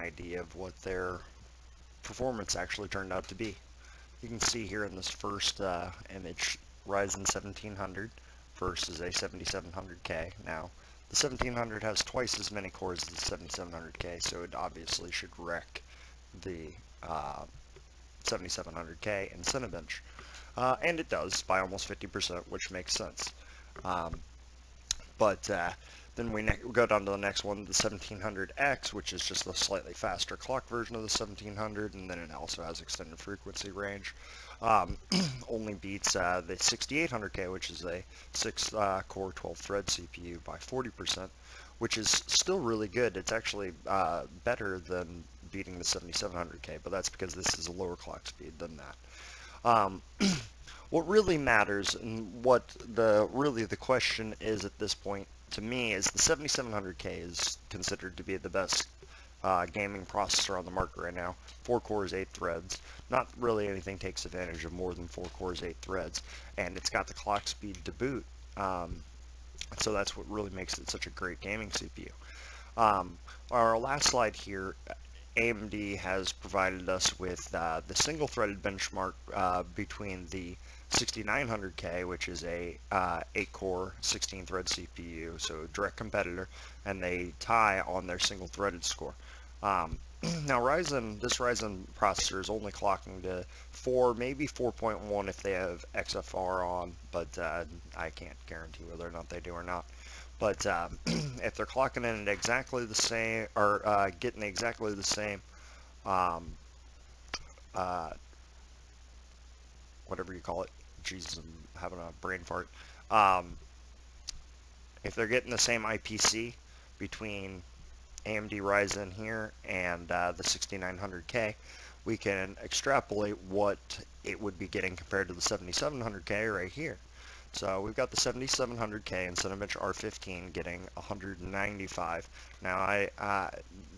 idea of what their performance actually turned out to be. You can see here in this first image, Ryzen 1700 versus a 7700K. Now, the 1700 has twice as many cores as the 7700K, so it obviously should wreck the 7700K in Cinebench. And it does by almost 50%, which makes sense. But then we go down to the next one, the 1700X, which is just a slightly faster clock version of the 1700, and then it also has extended frequency range. Only beats the 6800K, which is a 6-core 12-thread CPU by 40%, which is still really good. It's actually better than beating the 7700K, but that's because this is a lower clock speed than that. What really matters, and what the question is at this point to me, is the 7700K is considered to be the best gaming processor on the market right now. 4 cores, 8 threads. Not really anything takes advantage of more than 4 cores, 8 threads, and it's got the clock speed to boot. So that's what really makes it such a great gaming CPU. Our last slide here, AMD has provided us with the single-threaded benchmark between the 6900K, which is a 8-core, 16-thread CPU, so a direct competitor, and they tie on their single-threaded score. Now, this Ryzen processor is only clocking to 4, maybe 4.1 if they have XFR on, but I can't guarantee whether or not they do or not. But if they're clocking in at exactly the same, or getting exactly the same, whatever you call it, Jesus, I'm having a brain fart. If they're getting the same IPC between AMD Ryzen here and the 6900K, we can extrapolate what it would be getting compared to the 7700K right here. So we've got the 7700K and Cinebench R15 getting 195. Now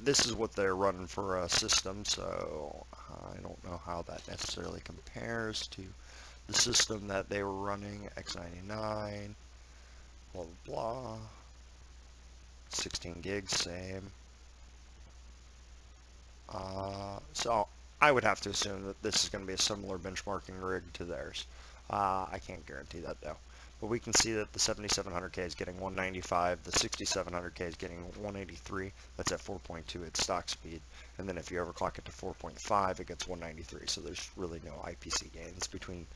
this is what they're running for a system, so I don't know how that necessarily compares to the system that they were running, X99, blah blah blah, 16 gigs, same. So I would have to assume that this is going to be a similar benchmarking rig to theirs. I can't guarantee that though. But we can see that the 7700K is getting 195, the 6700K is getting 183. That's at 4.2 at stock speed. And then if you overclock it to 4.5, it gets 193. So there's really no IPC gains between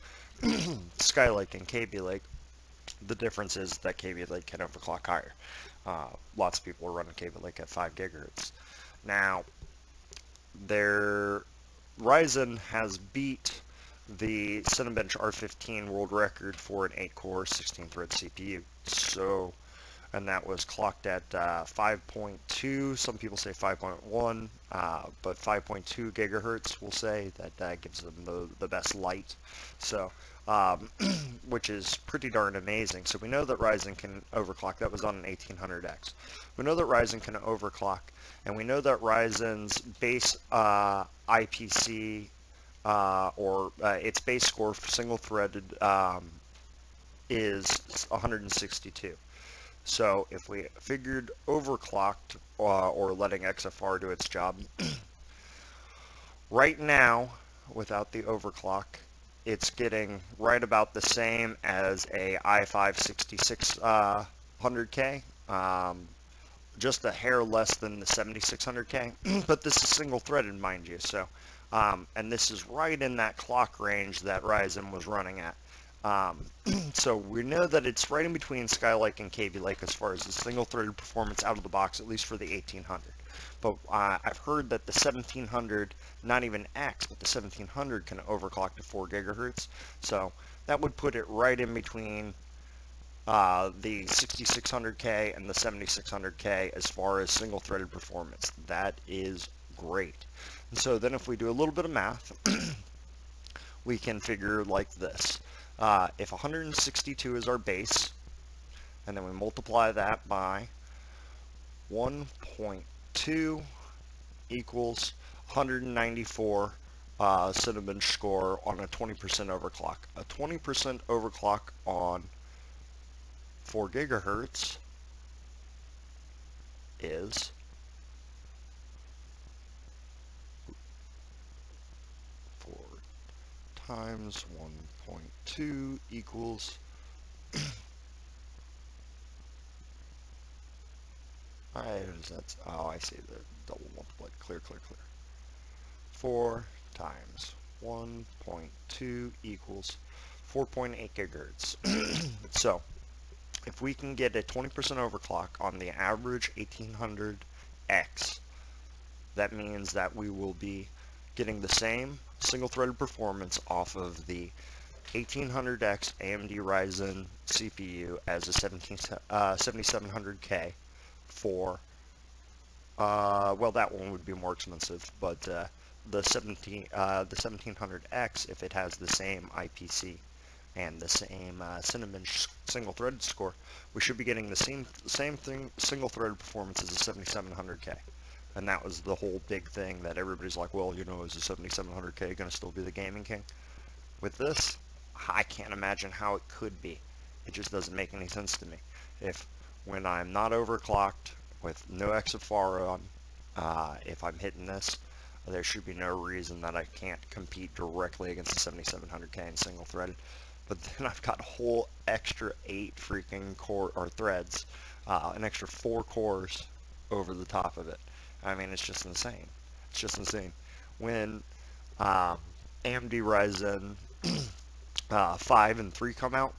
Skylake and Kaby Lake. The difference is that Kaby Lake can overclock higher. Lots of people are running Kaby Lake at 5 gigahertz. Now, their Ryzen has beat the Cinebench R15 world record for an 8-core 16-thread CPU. So, and that was clocked at 5.2. Some people say 5.1, but 5.2 gigahertz. We'll say that gives them the best light. So, which is pretty darn amazing. So we know that Ryzen can overclock. That was on an 1800X. We know that Ryzen can overclock, and we know that Ryzen's base IPC or its base score for single-threaded is 162. So if we figured overclocked or letting XFR do its job, right now, without the overclock, it's getting right about the same as a i5 6600K, just a hair less than the 7600K, but this is single-threaded, mind you, so, and this is right in that clock range that Ryzen was running at. So we know that it's right in between Skylake and Kaby Lake as far as the single-threaded performance out of the box, at least for the 1800. But I've heard that the 1700, not even X, but the 1700 can overclock to 4 gigahertz. So that would put it right in between the 6600K and the 7600K as far as single-threaded performance. That is great. And so then if we do a little bit of math, we can figure like this. If 162 is our base, and then we multiply that by 1.2 equals 194 Cinebench score on a 20% overclock. A 20% overclock on 4 gigahertz is times 1.2 equals, oh, I see the double multiplied, clear, 4 times 1.2 equals 4.8 gigahertz. So, if we can get a 20% overclock on the average 1800X, that means that we will be getting the same single-threaded performance off of the 1800X AMD Ryzen CPU as a 7700K for, well, that one would be more expensive, but the 1700X, if it has the same IPC and the same Cinnamon single-threaded score, we should be getting the same thing, single-threaded performance as a 7700K. And that was the whole big thing that everybody's like, well, you know, is the 7700K going to still be the gaming king? With this, I can't imagine how it could be. It just doesn't make any sense to me. When I'm not overclocked with no XFR on, if I'm hitting this, there should be no reason that I can't compete directly against the 7700K in single threaded. But then I've got a whole extra 8 freaking core or threads, an extra 4 cores over the top of it. I mean, it's just insane. It's just insane. When AMD Ryzen 5 and 3 come out,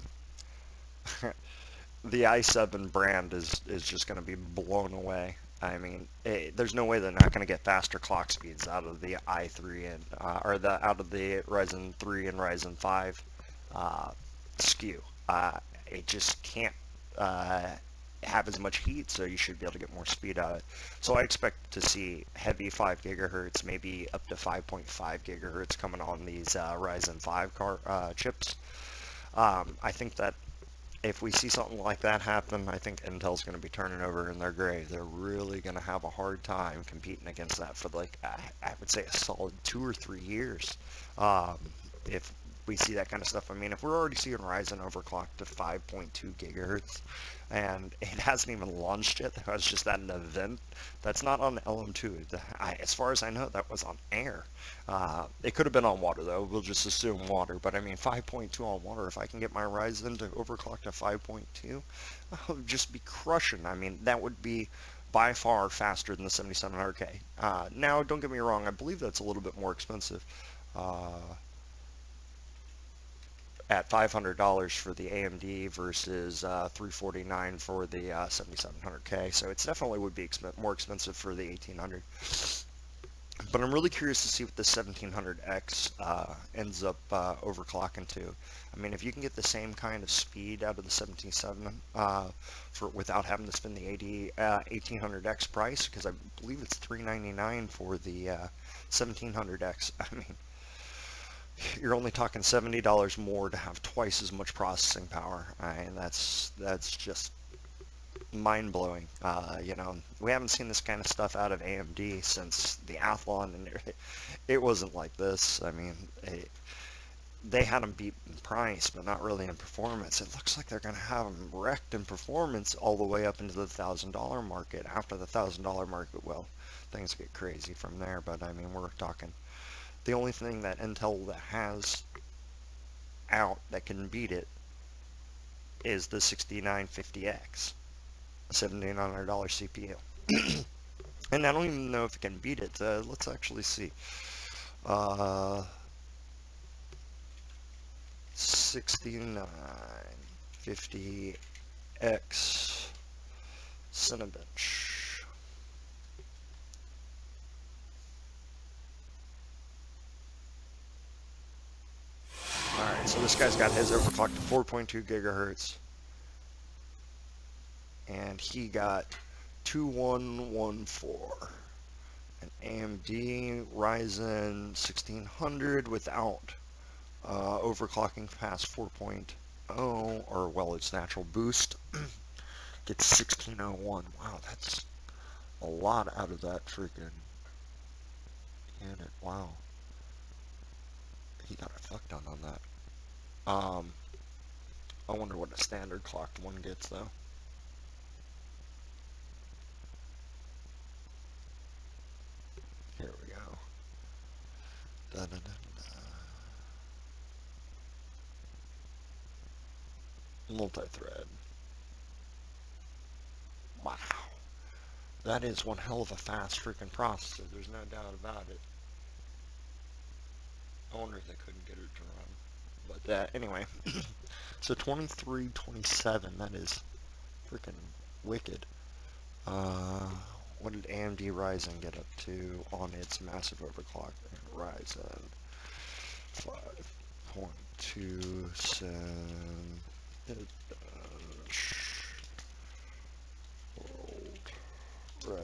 the i7 brand is just going to be blown away. I mean, there's no way they're not going to get faster clock speeds out of the i3 and out of the Ryzen 3 and Ryzen 5 SKU. It just can't have as much heat, so you should be able to get more speed out of it. So I expect to see heavy 5 gigahertz, maybe up to 5.5 gigahertz coming on these Ryzen 5 chips. I think that if we see something like that happen, I think Intel's going to be turning over in their grave. They're really going to have a hard time competing against that for, like, I would say a solid 2 or 3 years. If we see that kind of stuff. I mean, if we're already seeing Ryzen overclocked to 5.2 gigahertz, and it hasn't even launched yet, that was just at an event, that's not on LM2. As far as I know, that was on air. It could have been on water, though. We'll just assume water. But I mean, 5.2 on water, if I can get my Ryzen to overclock to 5.2, I would just be crushing. I mean, that would be by far faster than the 7700K. Now, don't get me wrong, I believe that's a little bit more expensive. At $500 for the AMD versus $349 for the 7700K, so it definitely would be more expensive for the 1800. But I'm really curious to see what the 1700X ends up overclocking to. I mean, if you can get the same kind of speed out of the 177 without having to spend the 1800X price, because I believe it's $399 for the 1700X. I mean, you're only talking $70 more to have twice as much processing power, and that's just mind-blowing. You know, we haven't seen this kind of stuff out of AMD since the Athlon, and it wasn't like this. I mean, they had them beat in price, but not really in performance. It looks like they're going to have them wrecked in performance all the way up into the $1,000 market. After the $1,000 market, well, things get crazy from there, but I mean, we're talking. The only thing that Intel has out that can beat it is the 6950X, a $1,700 CPU. And I don't even know if it can beat it. Let's actually see. 6950X Cinebench. Alright, so this guy's got his overclocked to 4.2 gigahertz. And he got 2114. An AMD Ryzen 1600 without overclocking past 4.0, or well, its natural boost. Gets 1601. Wow, that's a lot out of that freaking unit. Wow. He got a fuck done on that. I wonder what a standard clocked one gets, though. Here we go. Da, da, da, da. Multi-thread. Wow. That is one hell of a fast freaking processor. There's no doubt about it. I wonder if they couldn't get it to run. But anyway. So 2327, that is freaking wicked. What did AMD Ryzen get up to on its massive overclock? Ryzen 5.27 world record.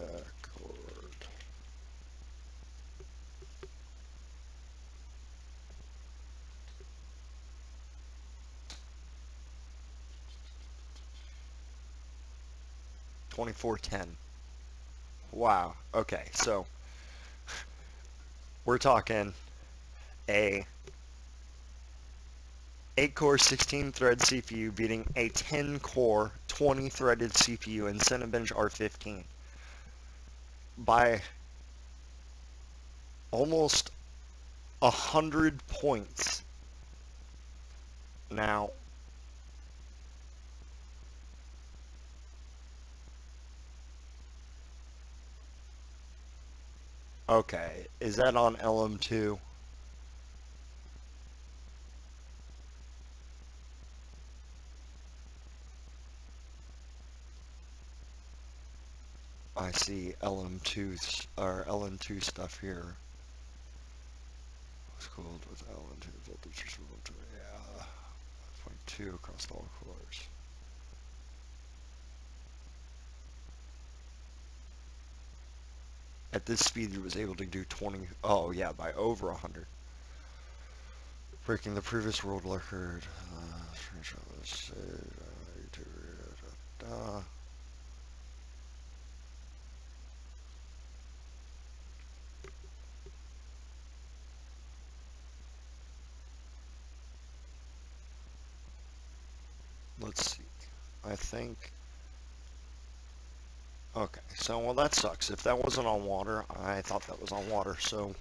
$24.10. Wow. Okay, so we're talking a 8-core 16-thread CPU beating a 10-core 20-threaded CPU in Cinebench R15 by almost 100 points. Now, okay, is that on LM2? I see LM2 or LM2 stuff here. What's cooled with LM2 voltage resolution? Yeah, 0.2 across all cores. At this speed, it was able to do 20. Oh yeah, by over 100, breaking the previous world record. Let's see. I think. Okay, so well that sucks. If that wasn't on water, I thought that was on water. So,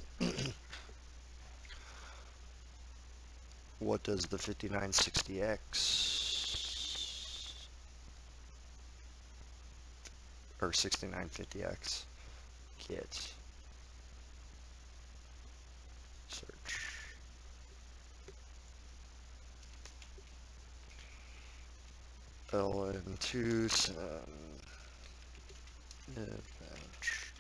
what does the 5960X or 6950X get? Search. LN2 bench.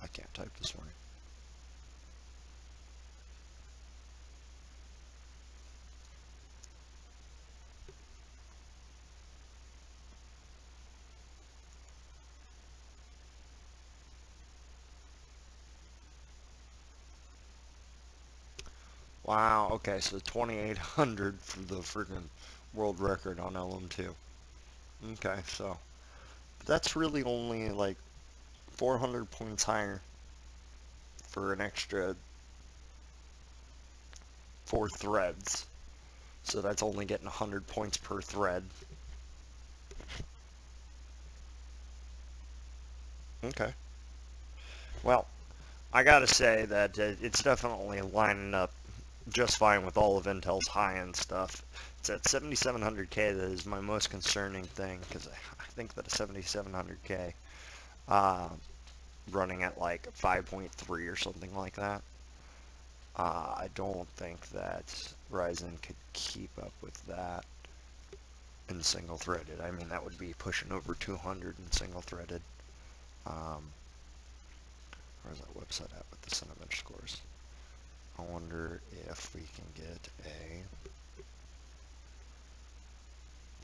I can't type this morning. Wow, okay, so 2800 for the freaking world record on LM2. Okay, so that's really only like 400 points higher for an extra 4 threads. So that's only getting 100 points per thread. Okay. Well, I gotta say that it's definitely lining up just fine with all of Intel's high-end stuff. It's at 7700K that is my most concerning thing, because I think that a 7700K running at like 5.3 or something like that, I don't think that Ryzen could keep up with that in single-threaded. I mean, that would be pushing over 200 in single-threaded. Where's that website at with the Cinebench scores? I wonder if we can get a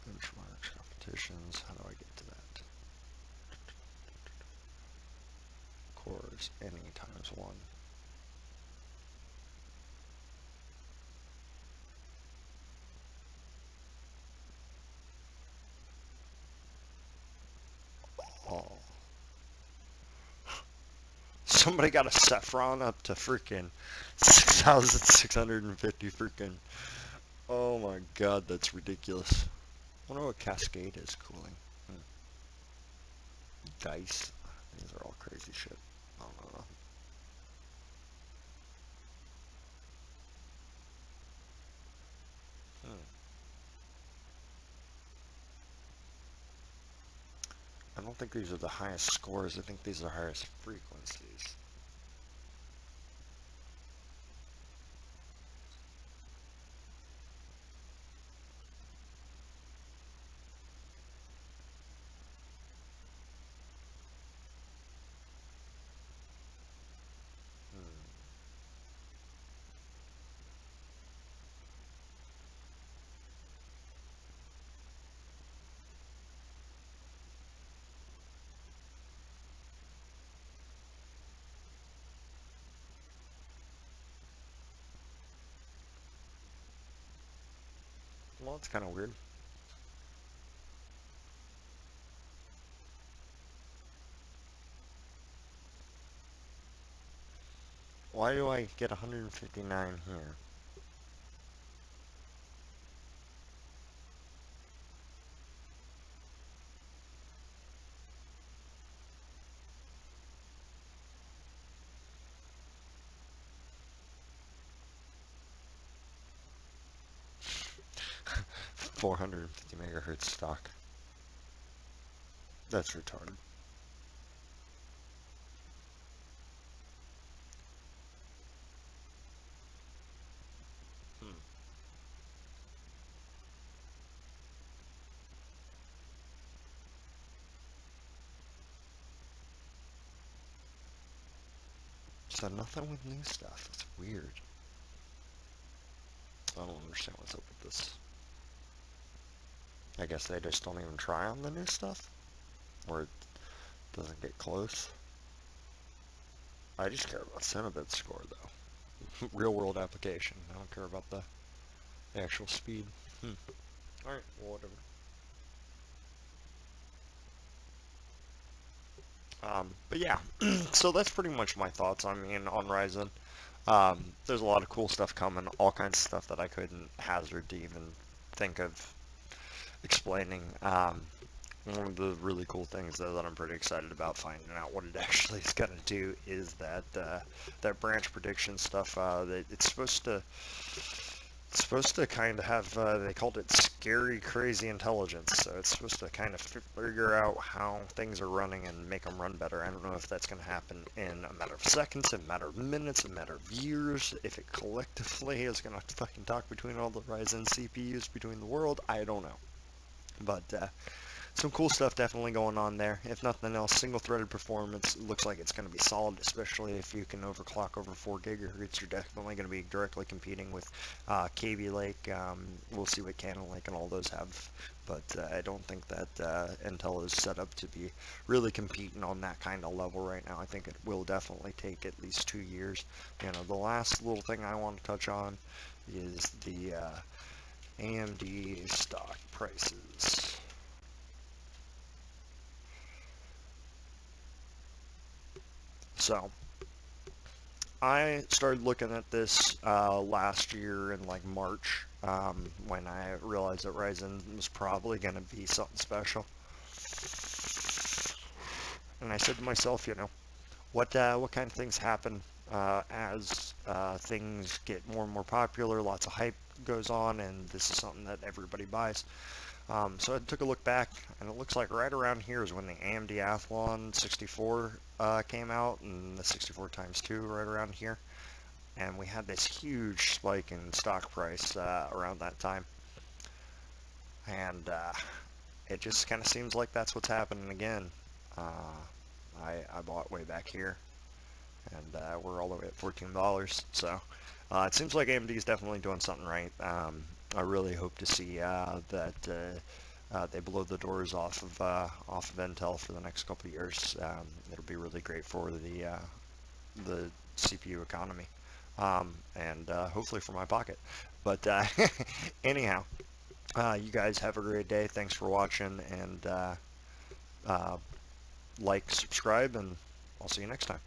benchmarks, competitions. How do I get to that? Cores, any times 1. Oh. Somebody got a Saffron up to freaking 6,650 freaking. Oh my god, that's ridiculous. I wonder what Cascade is cooling. Dice. These are all crazy shit. I don't know. I don't think these are the highest scores. I think these are the highest frequencies. Hmm. Well, it's kind of weird. Why do I get 159 here? Hmm. 450 megahertz stock. That's retarded. Hmm. So nothing with new stuff. It's weird. I don't understand what's up with this. I guess they just don't even try on the new stuff? Or it doesn't get close? I just care about Cinnabit score, though. Real world application. I don't care about the actual speed. Alright, well, whatever. But yeah, so that's pretty much my thoughts on on Ryzen. There's a lot of cool stuff coming, all kinds of stuff that I couldn't hazard to even think of explaining. One of the really cool things though that I'm pretty excited about finding out what it actually is going to do is that that branch prediction stuff. That it's supposed to kind of have, they called it scary, crazy intelligence. So it's supposed to kind of figure out how things are running and make them run better. I don't know if that's going to happen in a matter of seconds, a matter of minutes, a matter of years. If it collectively is going to fucking talk between all the Ryzen CPUs between the world, I don't know. But some cool stuff definitely going on there. If nothing else, single-threaded performance looks like it's going to be solid, especially if you can overclock over 4 gigahertz. You're definitely going to be directly competing with Kaby Lake. We'll see what Cannon Lake and all those have, but I don't think that Intel is set up to be really competing on that kind of level right now. I think it will definitely take at least 2 years. You know, the last little thing I want to touch on is the AMD stock prices. So I started looking at this last year in like March when I realized that Ryzen was probably going to be something special. And I said to myself, you know, what kind of things happen as things get more and more popular, lots of hype goes on, and this is something that everybody buys. So I took a look back, and it looks like right around here is when the AMD Athlon 64 came out, and the 64 times 2 right around here. And we had this huge spike in stock price around that time. And it just kind of seems like that's what's happening again. I bought way back here, and we're all the way at $14. So it seems like AMD is definitely doing something right. I really hope to see that they blow the doors off of Intel for the next couple of years. It'll be really great for the CPU economy, and hopefully for my pocket. But anyhow, you guys have a great day. Thanks for watching, and like, subscribe, and I'll see you next time.